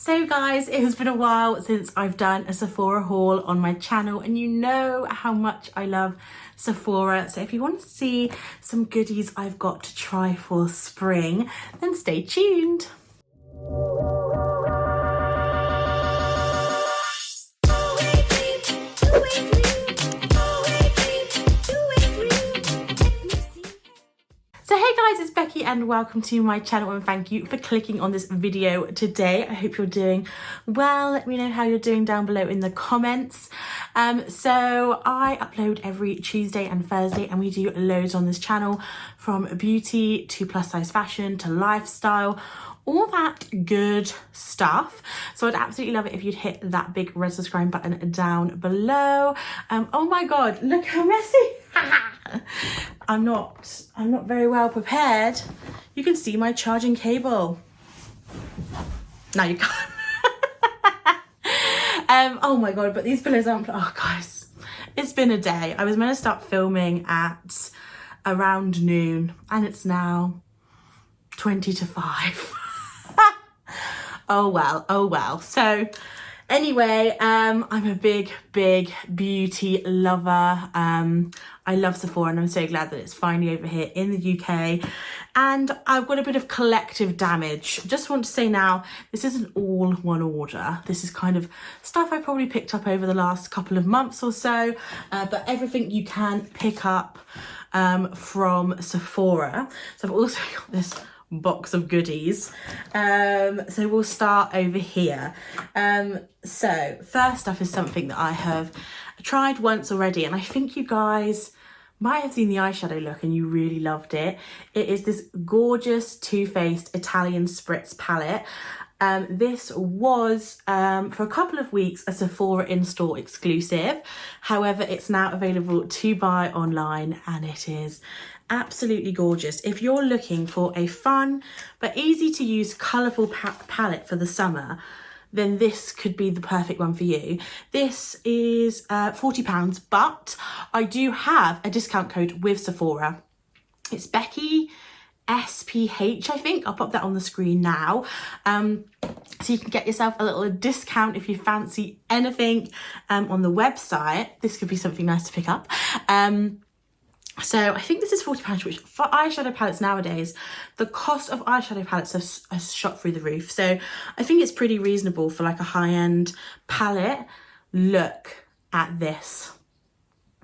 So guys, it has been a while since I've done a Sephora haul on my channel, and you know how much I love Sephora. So if you want to see some goodies I've got to try for spring, then stay tuned. So hey guys, it's Becky and welcome to my channel, and thank you for clicking on this video today. I hope you're doing well. Let me know how you're doing down below in the comments. So I upload every Tuesday and Thursday, and we do loads on this channel, from beauty to plus size fashion to lifestyle, all that good stuff. So I'd absolutely love it if you'd hit that big red subscribe button down below. Oh my god, look how messy. I'm not very well prepared. You can see my charging cable. Now you can't. Oh my god, but these pillows aren't, oh guys, it's been a day. I was meant to start filming at around noon and it's now 20 to 5. Oh well. So anyway, I'm a big beauty lover. I love Sephora, and I'm so glad that it's finally over here in the UK. And I've got a bit of collective damage. Just want to say now, this isn't all one order. This is kind of stuff I probably picked up over the last couple of months or so, but everything you can pick up from Sephora. So I've also got this box of goodies. So we'll start over here. So first up is something that I have tried once already, and I think you guys might have seen the eyeshadow look and you really loved it. It is this gorgeous Too Faced Italian Spritz palette. This was for a couple of weeks a Sephora in-store exclusive. However, it's now available to buy online, and it is absolutely gorgeous. If you're looking for a fun but easy to use colourful palette for the summer, then this could be the perfect one for you. This is £40, but I do have a discount code with Sephora. It's BECKYSPH, I think. I'll pop that on the screen now. So you can get yourself a little discount if you fancy anything on the website. This could be something nice to pick up. So I think this is £40, which for eyeshadow palettes nowadays, the cost of eyeshadow palettes has shot through the roof. So I think it's pretty reasonable for like a high-end palette. Look at this.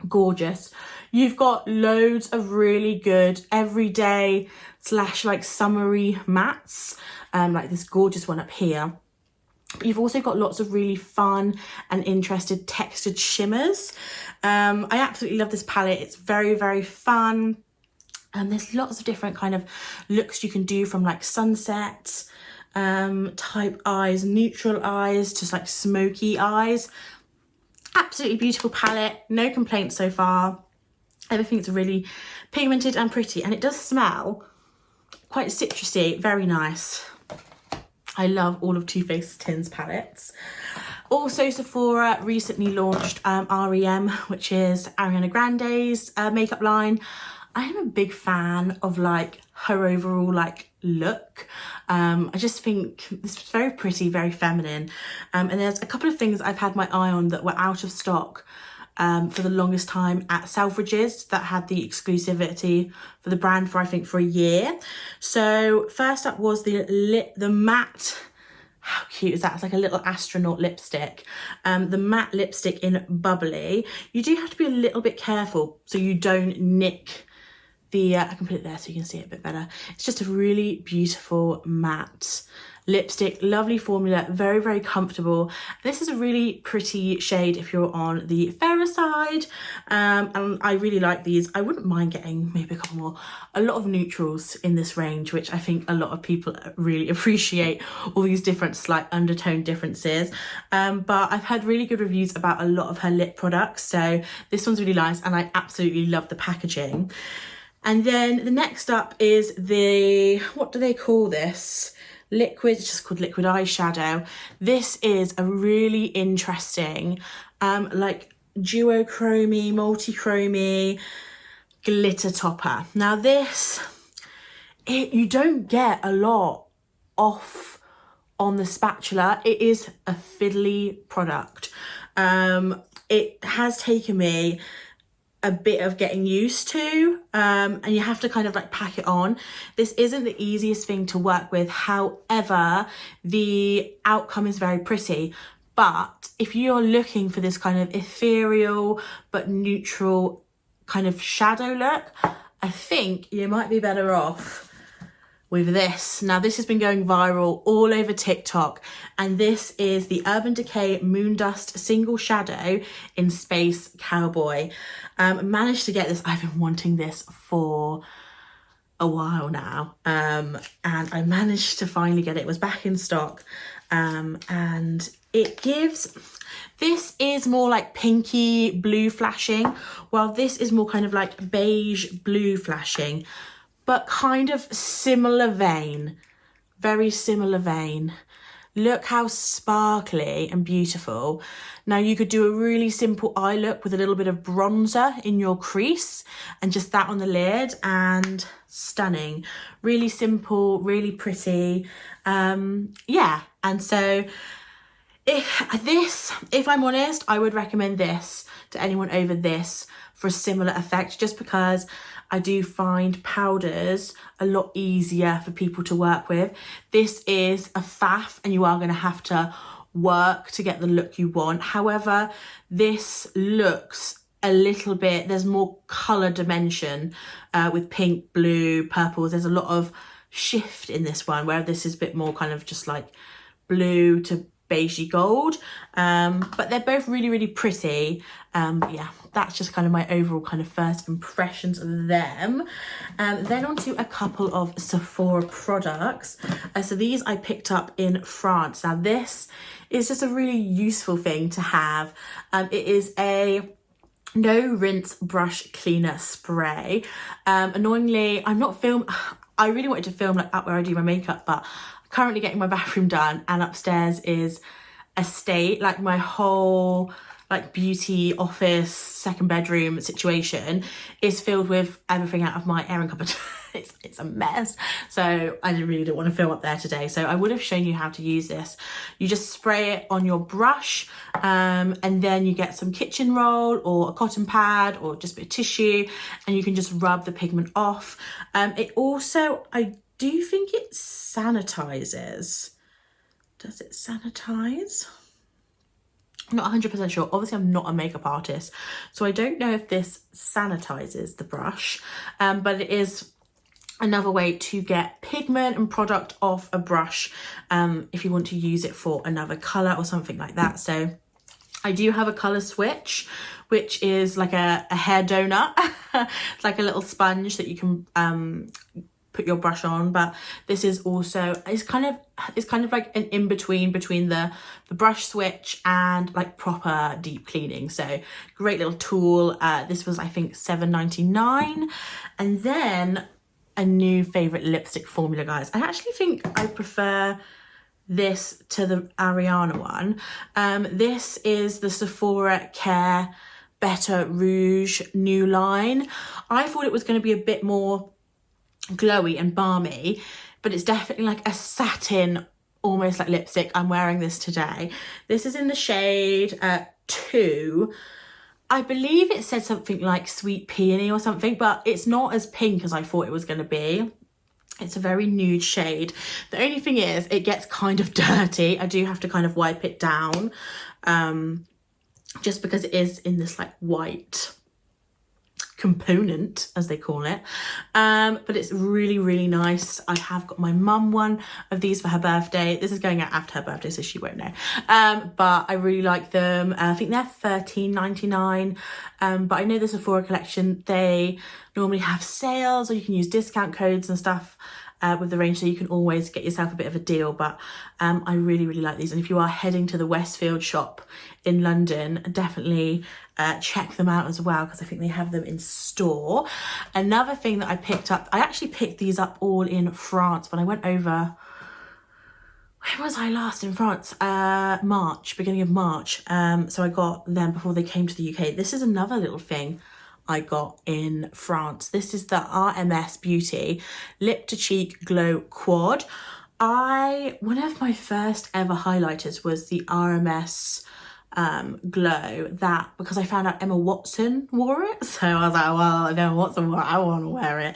Gorgeous. You've got loads of really good everyday / like summery mattes, like this gorgeous one up here. But you've also got lots of really fun and interested textured shimmers. I absolutely love this palette. It's very fun. And there's lots of different kind of looks you can do, from like sunset type eyes, neutral eyes, to like smoky eyes. Absolutely beautiful palette. No complaints so far. Everything's really pigmented and pretty. And it does smell quite citrusy. Very nice. I love all of Too Faced Tin's palettes. Also, Sephora recently launched R.E.M, which is Ariana Grande's makeup line. I am a big fan of like her overall like look. I just think this is very pretty, very feminine. And there's a couple of things I've had my eye on that were out of stock for the longest time at Selfridges, that had the exclusivity for the brand for I think for a year. So first up was the matte, how cute is that? It's like a little astronaut lipstick. The matte lipstick in Bubbly. You do have to be a little bit careful so you don't nick the, I can put it there so you can see it a bit better. It's just a really beautiful matte lipstick, lovely formula, very comfortable. This is a really pretty shade if you're on the fairer side, and I really like these. I wouldn't mind getting maybe a couple more. A lot of neutrals in this range, which I think a lot of people really appreciate, all these different slight undertone differences. But I've heard really good reviews about a lot of her lip products, so this one's really nice, and I absolutely love the packaging. And then the next up is the, what do they call this? Liquid, it's just called liquid eyeshadow. This is a really interesting like duochromy, multi-chromy glitter topper. Now this, you don't get a lot off on the spatula. It is a fiddly product. It has taken me a bit of getting used to, and you have to kind of like pack it on. This isn't the easiest thing to work with. However, the outcome is very pretty. But if you're looking for this kind of ethereal but neutral kind of shadow look, I think you might be better off with this. Now, this has been going viral all over TikTok, and this is the Urban Decay Moondust Single Shadow in Space Cowboy. Managed to get this. I've been wanting this for a while now, and I managed to finally get it. It was back in stock, and it gives, this is more like pinky blue flashing, while this is more kind of like beige blue flashing, but kind of similar vein, very similar vein. Look how sparkly and beautiful. Now, you could do a really simple eye look with a little bit of bronzer in your crease and just that on the lid, and stunning. Really simple, really pretty. Yeah, and so if I'm honest, I would recommend this to anyone over this for a similar effect, just because I do find powders a lot easier for people to work with. This is a faff, and you are going to have to work to get the look you want. However, this looks a little bit, there's more colour dimension with pink, blue, purples. There's a lot of shift in this one, where this is a bit more kind of just like blue to beigey gold, but they're both really, really pretty. Yeah, that's just kind of my overall kind of first impressions of them. Then on to a couple of Sephora products. So these I picked up in France. Now, this is just a really useful thing to have. It is a no rinse brush cleaner spray. Annoyingly, I really wanted to film like up where I do my makeup, but currently getting my bathroom done, and upstairs is a state, like my whole like beauty office second bedroom situation is filled with everything out of my airing cupboard. It's a mess, so I really didn't want to film up there today. So I would have shown you how to use this. You just spray it on your brush, and then you get some kitchen roll or a cotton pad or just a bit of tissue, and you can just rub the pigment off. It also, I do think it sanitizes. Does it sanitize? I'm not 100% sure. Obviously, I'm not a makeup artist, so I don't know if this sanitizes the brush, but it is another way to get pigment and product off a brush if you want to use it for another color or something like that. So I do have a color switch, which is like a hair donut. It's like a little sponge that you can put your brush on, but this is also, it's kind of like an in-between between the brush switch and like proper deep cleaning. So great little tool. This was, I think, $7.99. And then a new favorite lipstick formula, guys. I actually think I prefer this to the Ariana one. This is the Sephora Care Better Rouge new line. I thought it was going to be a bit more glowy and balmy, but it's definitely like a satin, almost like lipstick. I'm wearing this today. This is in the shade 2. I believe it said something like Sweet Peony or something, but it's not as pink as I thought it was going to be. It's a very nude shade. The only thing is it gets kind of dirty. I do have to kind of wipe it down, just because it is in this like white component, as they call it, but it's really, really nice. I have got my mum one of these for her birthday. This is going out after her birthday, so she won't know, but I really like them. I think they're $13.99, but I know the Sephora Collection, they normally have sales, or you can use discount codes and stuff with the range, so you can always get yourself a bit of a deal. But I really, really like these, and if you are heading to the Westfield shop in London, definitely check them out as well, because I think they have them in store. Another thing that I picked up, I actually picked these up all in France when I went over, where was I last in France? March, beginning of March. So I got them before they came to the UK. This is another little thing I got in France. This is the RMS Beauty Lip to Cheek Glow Quad. One of my first ever highlighters was the RMS Glow, that because I found out Emma Watson wore it, so I was like, well, if Emma Watson wore it, I want to wear it.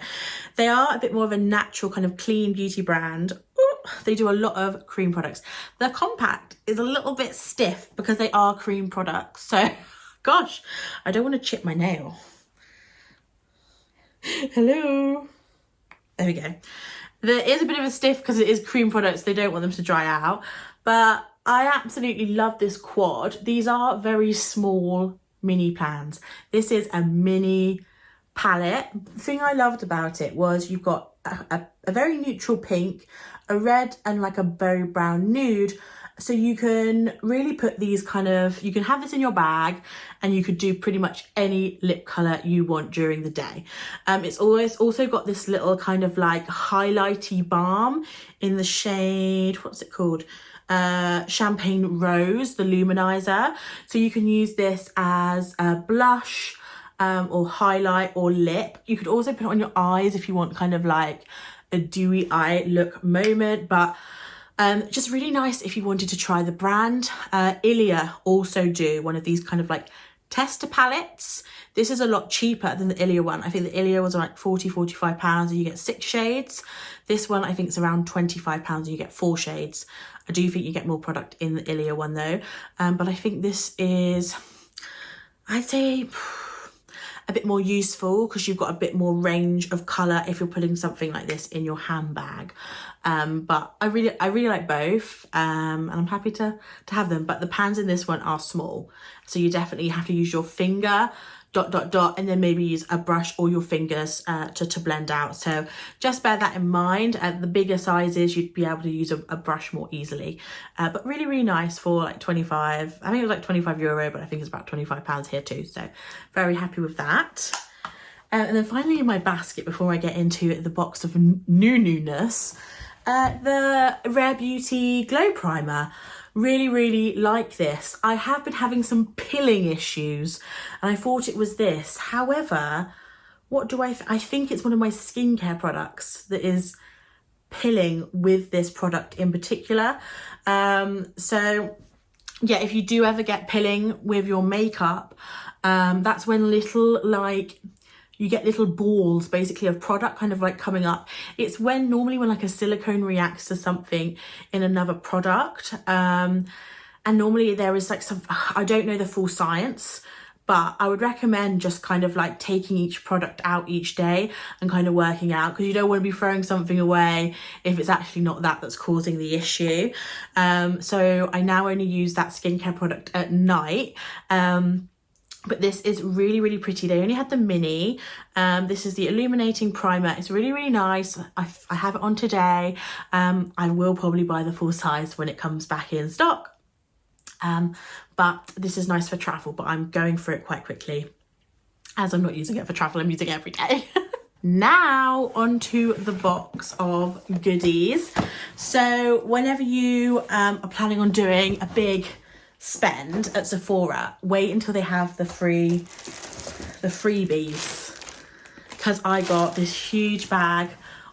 They are a bit more of a natural kind of clean beauty brand. Ooh, they do a lot of cream products. The compact is a little bit stiff because they are cream products, so gosh, I don't want to chip my nail. Hello. There we go. There is a bit of a stiff because it is cream products. They don't want them to dry out. But I absolutely love this quad. These are very small mini pans. This is a mini palette. The thing I loved about it was you've got a very neutral pink, a red and like a very brown nude. So you can really put these kind of, you can have this in your bag and you could do pretty much any lip colour you want during the day. It's always also got this little kind of like highlighty balm in the shade, what's it called? Champagne Rose, the luminizer. So you can use this as a blush or highlight or lip. You could also put it on your eyes if you want kind of like a dewy eye look moment, but just really nice if you wanted to try the brand. Ilia also do one of these kind of like tester palettes. This is a lot cheaper than the Ilia one. I think the Ilia was like £45 and you get 6 shades. This one I think is around £25 and you get 4 shades. I do think you get more product in the Ilia one though. But I think this is, I'd say, a bit more useful because you've got a bit more range of colour if you're putting something like this in your handbag. But I really like both, and I'm happy to have them. But the pans in this one are small, so you definitely have to use your finger, ... and then maybe use a brush or your fingers to blend out. So just bear that in mind. At the bigger sizes, you'd be able to use a brush more easily. But really nice for like 25. I think it was like €25, but I think it's about £25 here too. So very happy with that. And then finally in my basket, before I get into the box of newness, the Rare Beauty Glow Primer. Really like this. I have been having some pilling issues and I thought it was this. However, what do I think it's one of my skincare products that is pilling with this product in particular. So yeah, if you do ever get pilling with your makeup, that's when you get little balls basically of product kind of like coming up. It's normally when like a silicone reacts to something in another product. And normally there is like I don't know the full science, but I would recommend just kind of like taking each product out each day and kind of working out, because you don't want to be throwing something away if it's actually not that's causing the issue. So I now only use that skincare product at night. But this is really pretty. They only had the mini. This is the illuminating primer. It's really nice. I have it on today. I will probably buy the full size when it comes back in stock. But this is nice for travel, but I'm going through it quite quickly as I'm not using it for travel. I'm using it every day. Now onto the box of goodies. So whenever you are planning on doing a big spend at Sephora, wait until they have the freebies, because I got this huge bag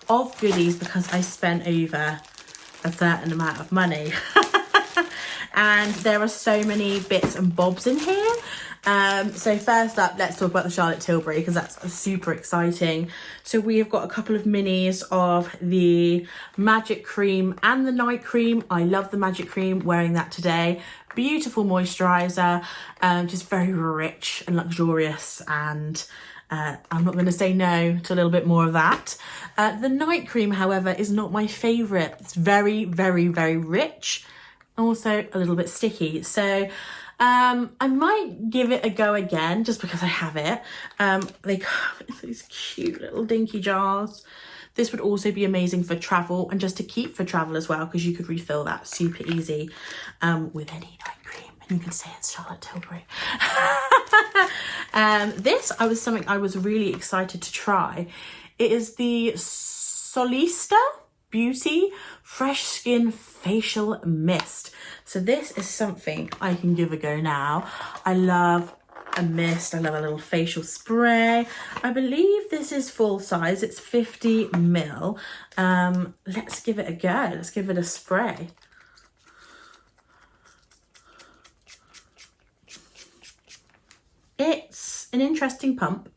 of goodies because I spent over a certain amount of money. And there are so many bits and bobs in here. So first up, let's talk about the Charlotte Tilbury, because that's super exciting. So we have got a couple of minis of the Magic Cream and the Night Cream. I love the Magic Cream, wearing that today. Beautiful moisturiser, just very rich and luxurious, and I'm not going to say no to a little bit more of that. The Night Cream, however, is not my favourite. It's very rich, also a little bit sticky. So I might give it a go again just because I have it. They come in these cute little dinky jars. This would also be amazing for travel and just to keep for travel as well, because you could refill that super easy with any night cream, and you can say it's Charlotte Tilbury. This was something I was really excited to try. It is the Solista Beauty Fresh Skin Facial Mist. So this is something I can give a go now. I love a mist. I love a little facial spray. I believe this is full size. It's 50 ml. Let's give it a go. Let's give it a spray. It's an interesting pump.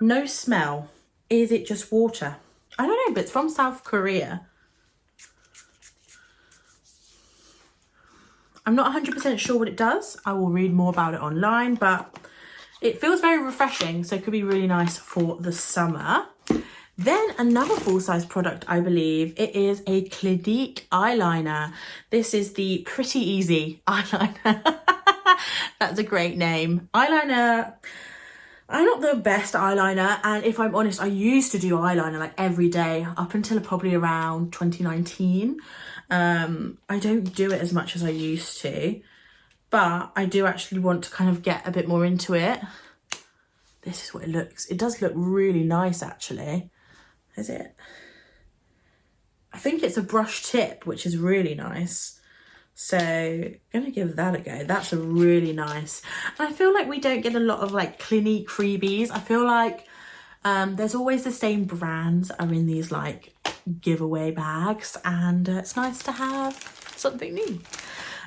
No smell. Is it just water? I don't know, but it's from South Korea. I'm not 100% sure what it does. I will read more about it online, but it feels very refreshing, so it could be really nice for the summer. Then another full-size product, I believe. It is a Clinique eyeliner. This is the Pretty Easy eyeliner. That's a great name. Eyeliner, I'm not the best eyeliner, and if I'm honest, I used to do eyeliner like every day up until probably around 2019. I don't do it as much as I used to, but I do actually want to kind of get a bit more into it. This is what it looks. It does look really nice, actually. Is it? I think it's a brush tip, which is really nice. So I'm gonna give that a go. That's a really nice. And I feel like we don't get a lot of like Clinique freebies. I feel like there's always the same brands are in these like giveaway bags, and it's nice to have something new.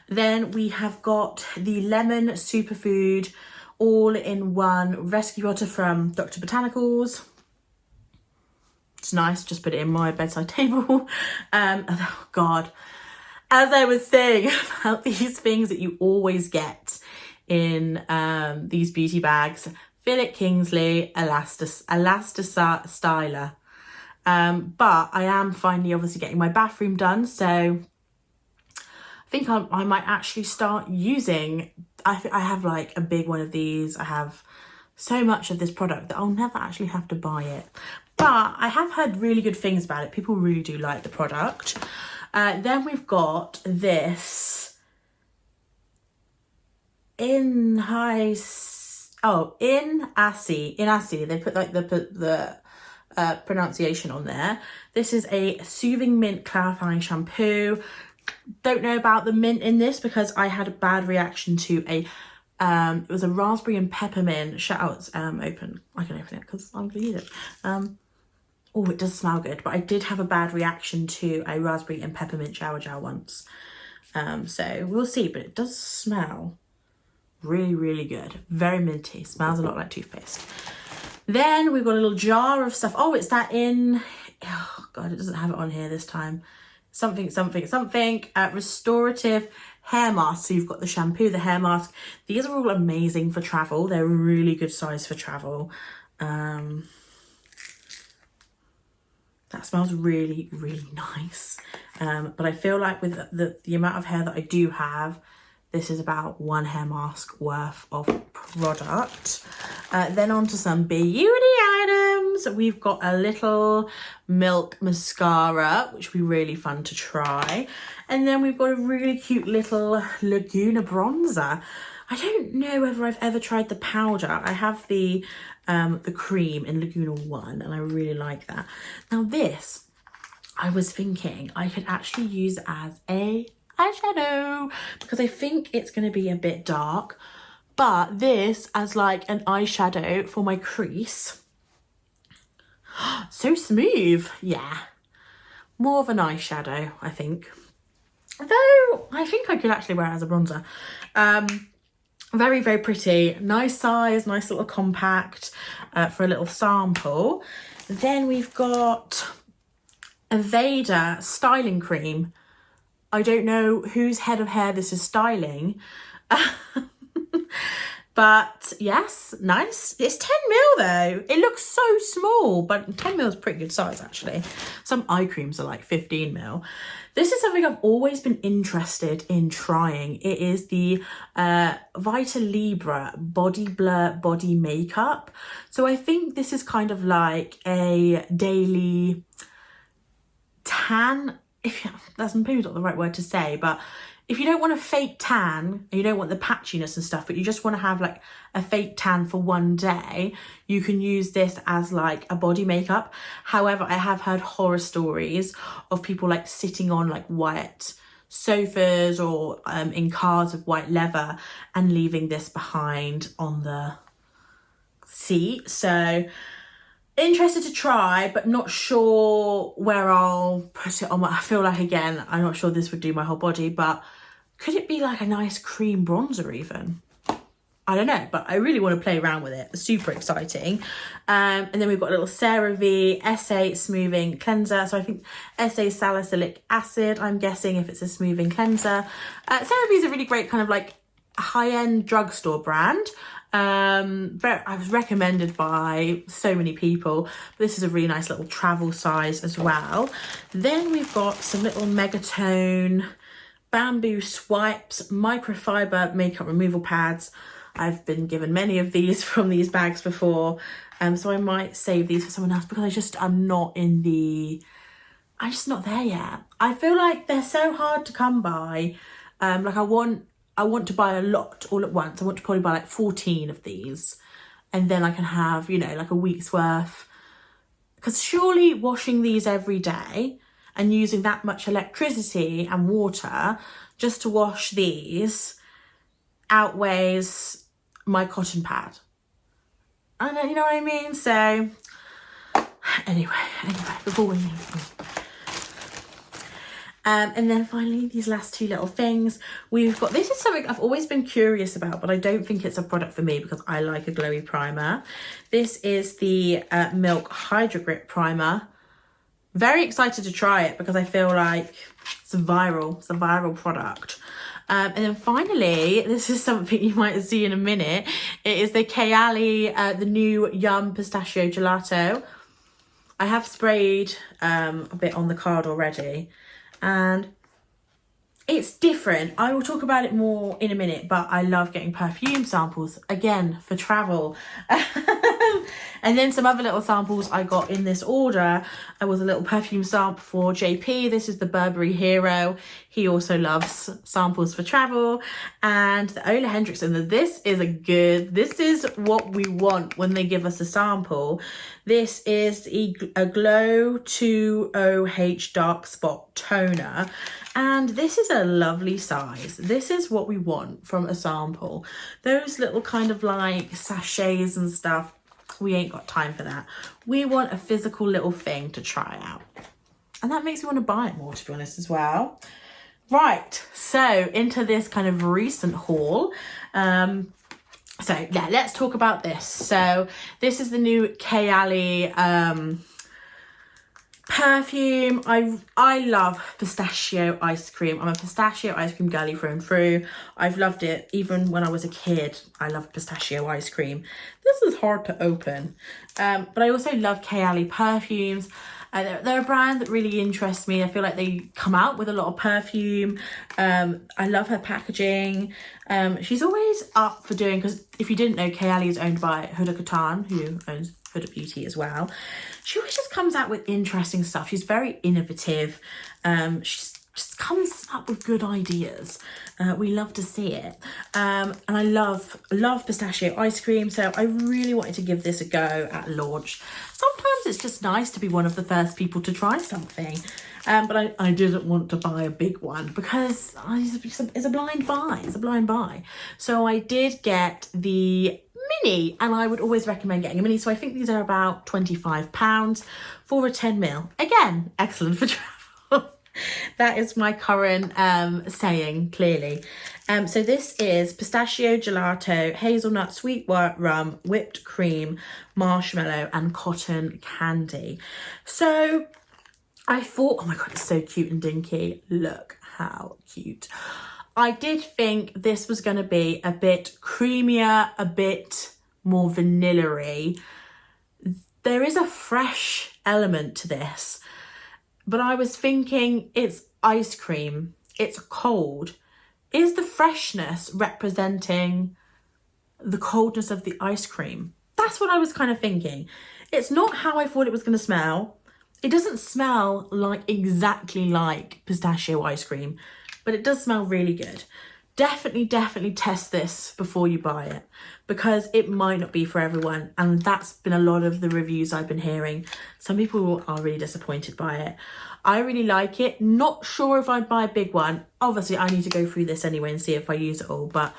Then we have got the lemon superfood all-in-one rescue water from Dr. Botanicals. It's nice, just put it in my bedside table. Oh God, as I was saying about these things that you always get in these beauty bags, Philip Kingsley Elastistyler. But I am finally obviously getting my bathroom done, so I think I might actually start using, I have like a big one of these. I have so much of this product that I'll never actually have to buy it. But I have heard really good things about it. People really do like the product. Then we've got this in Asi. They put like the pronunciation on there. This is a soothing mint clarifying shampoo. Don't know about the mint in this because I had a bad reaction to a it was a raspberry and peppermint. Shout out, open. I can open it because I'm gonna use it. Oh, it does smell good, but I did have a bad reaction to a raspberry and peppermint shower gel once. So we'll see, but it does smell really, really good. Very minty. Smells a lot like toothpaste. Then we've got a little jar of stuff. Oh, it's that in, oh God, it doesn't have it on here this time. Something. Restorative hair mask. So you've got the shampoo, the hair mask. These are all amazing for travel. They're a really good size for travel. That smells really, really nice. But I feel like with the amount of hair that I do have, this is about one hair mask worth of product. Then on to some beauty items. We've got a little milk mascara, which will be really fun to try. And then we've got a really cute little Laguna bronzer. I don't know whether I've ever tried the powder. I have the cream in Laguna 1, and I really like that. Now this, I was thinking I could actually use as a eyeshadow because I think it's going to be a bit dark, but this as like an eyeshadow for my crease. So smooth. Yeah, more of an eyeshadow, I think, though I think I could actually wear it as a bronzer. Very, very pretty. Nice size, nice little compact for a little sample. Then we've got a Veda styling cream. I don't know whose head of hair this is styling. But yes, nice. It's 10 ml though. It looks so small, but 10 ml is pretty good size actually. Some eye creams are like 15 ml. This is something I've always been interested in trying. It is the Vita Libra Body Blur Body Makeup. So I think this is kind of like a daily tan. That's maybe not the right word to say, but if you don't want a fake tan and you don't want the patchiness and stuff, but you just want to have like a fake tan for one day, you can use this as like a body makeup. However, I have heard horror stories of people like sitting on like white sofas or in cars with white leather and leaving this behind on the seat. So interested to try, but not sure where I'll put it on. I feel like, again, I'm not sure this would do my whole body, but could it be like a nice cream bronzer even? I don't know, but I really want to play around with it. It's super exciting. And then we've got a little CeraVe SA Smoothing Cleanser. So I think SA Salicylic Acid, I'm guessing, if it's a smoothing cleanser. CeraVe is a really great kind of like high-end drugstore brand. I was recommended by so many people. This is a really nice little travel size as well. Then we've got some little Megatone Bamboo Swipes microfiber makeup removal pads. I've been given many of these from these bags before, so I might save these for someone else because I'm just not there yet. I feel like they're so hard to come by. Like I want to buy a lot all at once. I want to probably buy like 14 of these, and then I can have, you know, like a week's worth. Because surely washing these every day and using that much electricity and water just to wash these outweighs my cotton pad. I know, you know what I mean? So anyway, before we move on. And then finally, these last two little things. We've got, this is something I've always been curious about, but I don't think it's a product for me because I like a glowy primer. This is the Milk Hydro Grip Primer. Very excited to try it because I feel like it's a viral product. And then finally, this is something you might see in a minute. It is the Kayali, the new Yum Pistachio Gelato. I have sprayed a bit on the card already, and it's different. I will talk about it more in a minute, but I love getting perfume samples, again, for travel. And then some other little samples I got in this order. I was a little perfume sample for JP. This is the Burberry Hero. He also loves samples for travel. And the Ole Henriksen. This is what we want when they give us a sample. This is a Glow 2OH Dark Spot Toner. And this is a lovely size. This is what we want from a sample. Those little kind of like sachets and stuff, we ain't got time for that. We want a physical little thing to try out. And that makes me want to buy it more, to be honest, as well. Right, so into this kind of recent haul. So yeah, let's talk about this. So this is the new Kayali perfume. I love pistachio ice cream. I'm a pistachio ice cream girly through and through. I've loved it even when I was a kid. I loved pistachio ice cream. This is hard to open, but I also love Kayali perfumes. They're a brand that really interests me. I feel like they come out with a lot of perfume. I love her packaging. She's always up for doing, because if you didn't know, Kayali is owned by Huda Kattan, who owns Huda Beauty as well. She always just comes out with interesting stuff. She's very innovative. She just comes up with good ideas. We love to see it. And I love pistachio ice cream. So I really wanted to give this a go at launch. Sometimes it's just nice to be one of the first people to try something. But I didn't want to buy a big one because it's a blind buy. It's a blind buy. So I did get the mini, and I would always recommend getting a mini. So I think these are about £25 for a 10ml. Again, excellent for travel. That is my current saying, clearly. So this is pistachio gelato, hazelnut, sweet white rum, whipped cream, marshmallow, and cotton candy. So I thought, oh my God, it's so cute and dinky. Look how cute. I did think this was going to be a bit creamier, a bit more vanilla-y. There is a fresh element to this, but I was thinking it's ice cream, it's cold. Is the freshness representing the coldness of the ice cream? That's what I was kind of thinking. It's not how I thought it was going to smell. It doesn't smell exactly like pistachio ice cream, but it does smell really good. Definitely test this before you buy it, because it might not be for everyone. And that's been a lot of the reviews I've been hearing. Some people are really disappointed by it. I really like it. Not sure if I'd buy a big one. Obviously, I need to go through this anyway and see if I use it all. But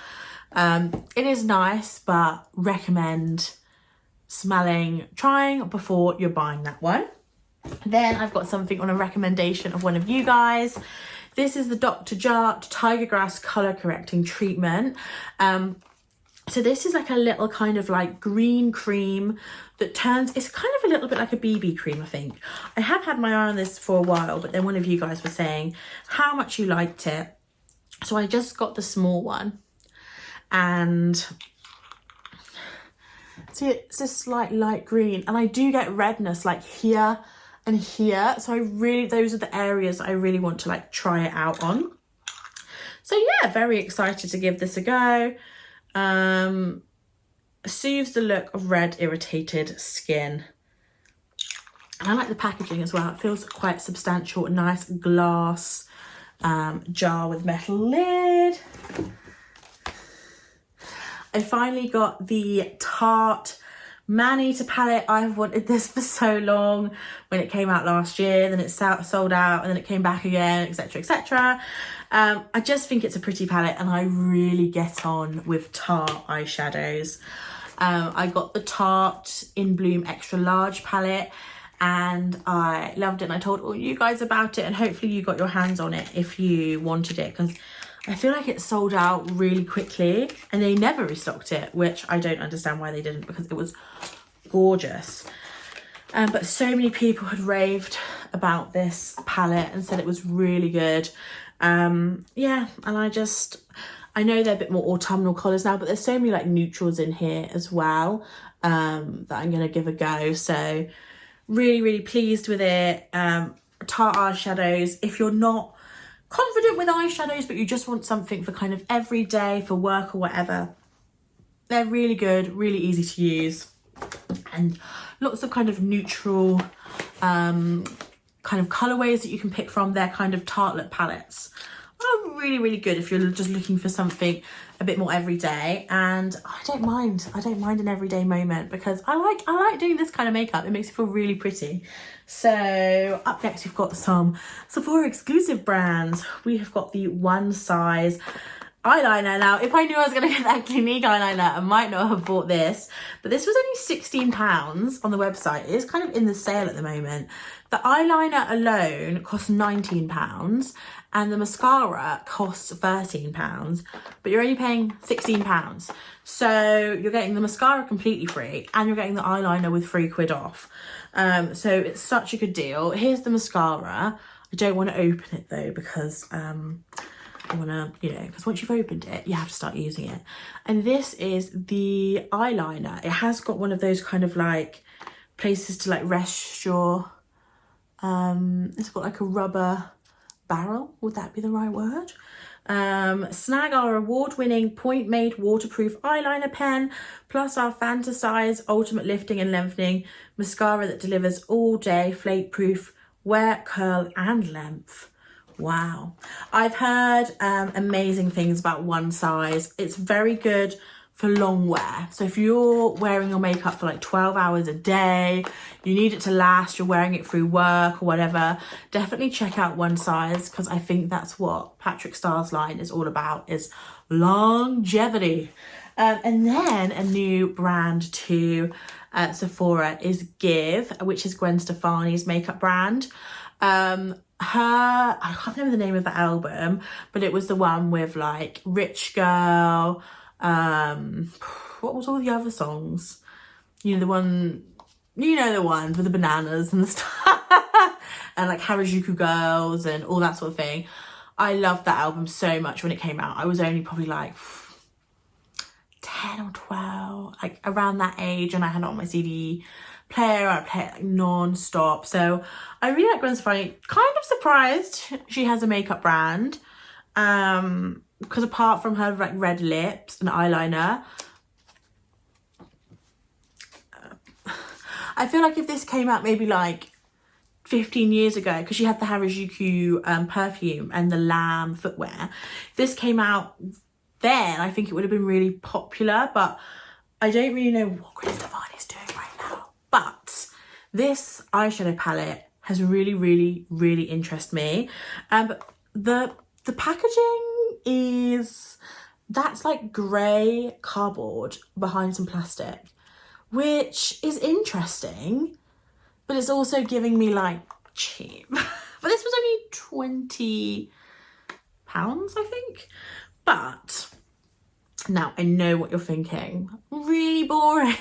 it is nice, but recommend trying before you're buying that one. Then I've got something on a recommendation of one of you guys. This is the Dr. Jart Tiger Grass Colour Correcting Treatment. So this is like a little kind of like green cream that turns, it's kind of a little bit like a BB cream, I think. I have had my eye on this for a while, but then one of you guys was saying how much you liked it. So I just got the small one. And see, it's this slight light green. And I do get redness like here and here. So those are the areas I really want to like try it out on. So yeah, very excited to give this a go. Soothes the look of red irritated skin. And I like the packaging as well. It feels quite substantial. A nice glass jar with metal lid. I finally got the Tarte Man-Eater palette. I've wanted this for so long. When it came out last year, then it sold out, and then it came back again, etc, etc. I just think it's a pretty palette, and I really get on with Tarte eyeshadows. I got the Tarte In Bloom Extra Large palette, and I loved it, and I told all you guys about it, and hopefully you got your hands on it if you wanted it, because I feel like it sold out really quickly, and they never restocked it, which I don't understand why they didn't, because it was gorgeous. But so many people had raved about this palette and said it was really good. Yeah, and I know they're a bit more autumnal colours now, but there's so many like neutrals in here as well that I'm going to give a go. So really, really pleased with it. Tarte eyeshadows, if you're not confident with eyeshadows but you just want something for kind of every day, for work or whatever, they're really good, really easy to use, and lots of kind of neutral kind of colorways that you can pick from. Their kind of tartlet palettes are really, really good if you're just looking for something a bit more everyday. And I don't mind an everyday moment, because I like doing this kind of makeup. It makes me feel really pretty. So up next we've got some Sephora exclusive brands. We have got the One Size eyeliner. Now, if I knew I was going to get that Clinique eyeliner, I might not have bought this, but this was only £16 on the website. It is kind of in the sale at the moment. The eyeliner alone costs £19 and the mascara costs £13, but you're only paying £16. So you're getting the mascara completely free and you're getting the eyeliner with £3 off. So it's such a good deal. Here's the mascara. I don't want to open it though, because I want to, because once you've opened it, you have to start using it. And this is the eyeliner. It has got one of those kind of like places to like rest your, it's got like a rubber barrel. Would that be the right word? Snag our award-winning point-made waterproof eyeliner pen, plus our Fantasize ultimate lifting and lengthening mascara that delivers all-day flake-proof wear, curl and length. Wow. I've heard amazing things about One Size. It's very good for long wear. So if you're wearing your makeup for like 12 hours a day, you need it to last, you're wearing it through work or whatever, definitely check out One Size, because I think that's what Patrick Starr's line is all about, is longevity. And then a new brand to Sephora is Give, which is Gwen Stefani's makeup brand. I can't remember the name of the album, but it was the one with like Rich Girl, what was all the other songs? The ones with the bananas and the stuff, and like Harajuku Girls and all that sort of thing. I loved that album so much when it came out. I was only probably like 10 or 12, like around that age, and I had it on my CD player. I play it like non-stop. So I really like Gwen Stefani. Kind of surprised she has a makeup brand, because apart from her like red lips and eyeliner, I feel like if this came out maybe like 15 years ago, because she had the Harajuku perfume and the lamb footwear, if this came out then, I think it would have been really popular. But I don't really know what Gwen Stefani's doing right now. But this eyeshadow palette has really, really, really interested me. But the packaging is, that's like grey cardboard behind some plastic, which is interesting, but it's also giving me like cheap. But this was only £20, I think. But now I know what you're thinking, really boring.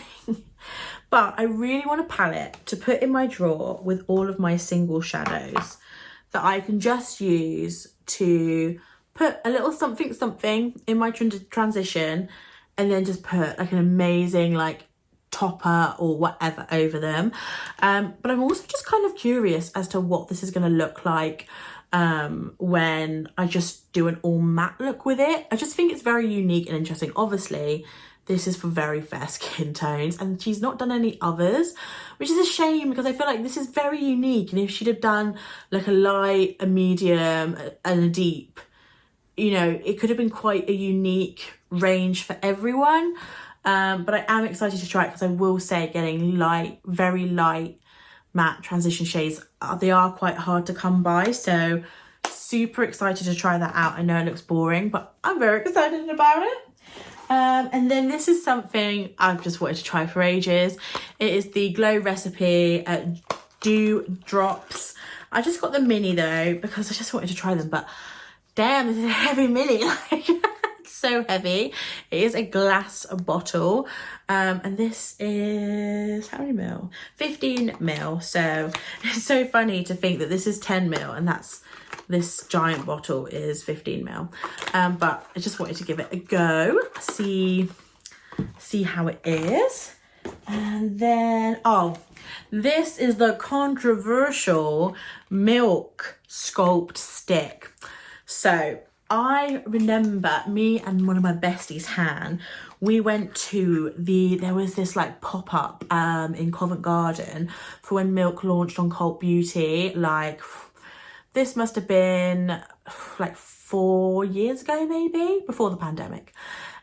But I really want a palette to put in my drawer with all of my single shadows that I can just use to put a little something something in my transition, and then just put like an amazing like topper or whatever over them. But I'm also just kind of curious as to what this is going to look like when I just do an all matte look with it. I just think it's very unique and interesting. Obviously this is for very fair skin tones, and she's not done any others, which is a shame because I feel like this is very unique. And if she'd have done like a light, a medium and a deep, you know, it could have been quite a unique range for everyone. But I am excited to try it because I will say getting light, very light matte transition shades, they are quite hard to come by. So super excited to try that out. I know it looks boring, but I'm very excited about it. And then this is something I've just wanted to try for ages. It is the Glow Recipe Dew Drops. I just got the mini though because I just wanted to try them, but damn, this is a heavy mini. Like, it's so heavy. It is a glass bottle, and this is how many mil? 15 mil. So it's so funny to think that this is 10 mil and that's, this giant bottle is 15 mil. But I just wanted to give it a go, see how it is. And then, oh, this is the controversial Milk Sculpt Stick. So I remember me and one of my besties, Han, we went to there was this like pop-up in Covent Garden for when Milk launched on Cult Beauty. Like, this must have been like 4 years ago, maybe, before the pandemic.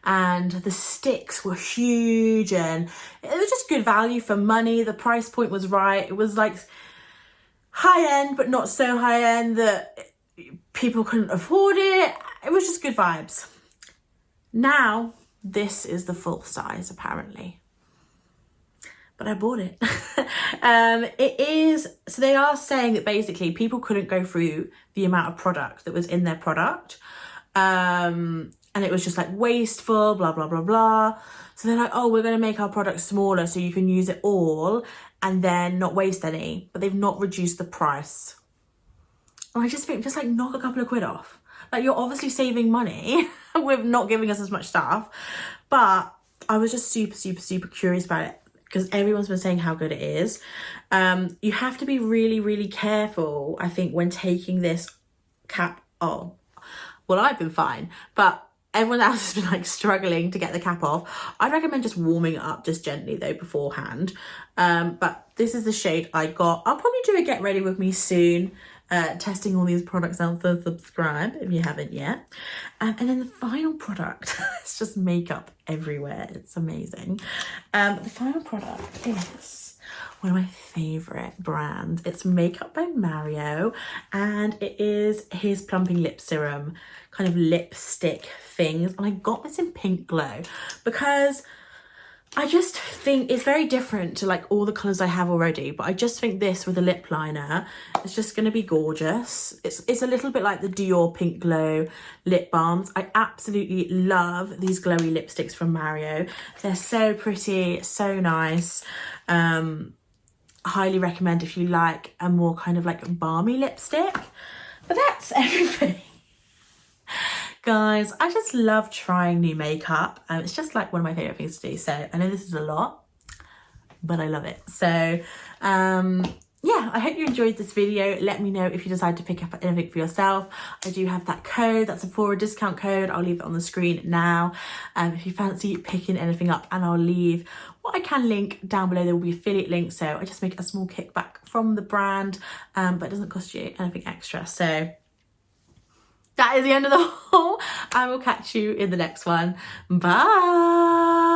And the sticks were huge and it was just good value for money. The price point was right. It was like high end, but not so high end that people couldn't afford it. It was just good vibes. Now, this is the full size, apparently. But I bought it. It is, so they are saying that basically people couldn't go through the amount of product that was in their product. And it was just like wasteful, blah, blah, blah, blah. So they're like, oh, we're going to make our product smaller so you can use it all and then not waste any. But they've not reduced the price. And I just think, just like knock a couple of quid off. Like, you're obviously saving money with not giving us as much stuff. But I was just super, super, super curious about it because everyone's been saying how good it is. You have to be really, really careful, I think, when taking this cap off. Well, I've been fine, but everyone else has been like struggling to get the cap off. I'd recommend just warming it up just gently though beforehand. But this is the shade I got. I'll probably do a get ready with me soon. Testing all these products out, so subscribe if you haven't yet. And then the final product, it's just makeup everywhere. It's amazing. The final product is one of my favorite brands. It's Makeup by Mario, and it is his plumping lip serum, kind of lipstick things. And I got this in Pink Glow because I just think it's very different to like all the colours I have already, but I just think this with a lip liner is just going to be gorgeous. It's a little bit like the Dior Pink Glow lip balms. I absolutely love these glowy lipsticks from Mario. They're so pretty, so nice. Highly recommend if you like a more kind of like balmy lipstick. But that's everything. Guys, I just love trying new makeup. It's just like one of my favourite things to do. So I know this is a lot, but I love it. So yeah, I hope you enjoyed this video. Let me know if you decide to pick up anything for yourself. I do have that code, that Sephora discount code. I'll leave it on the screen now. If you fancy picking anything up, and I'll leave what I can link down below. There will be affiliate links. So I just make a small kickback from the brand, but it doesn't cost you anything extra. So that is the end of the haul. I will catch you in the next one. Bye.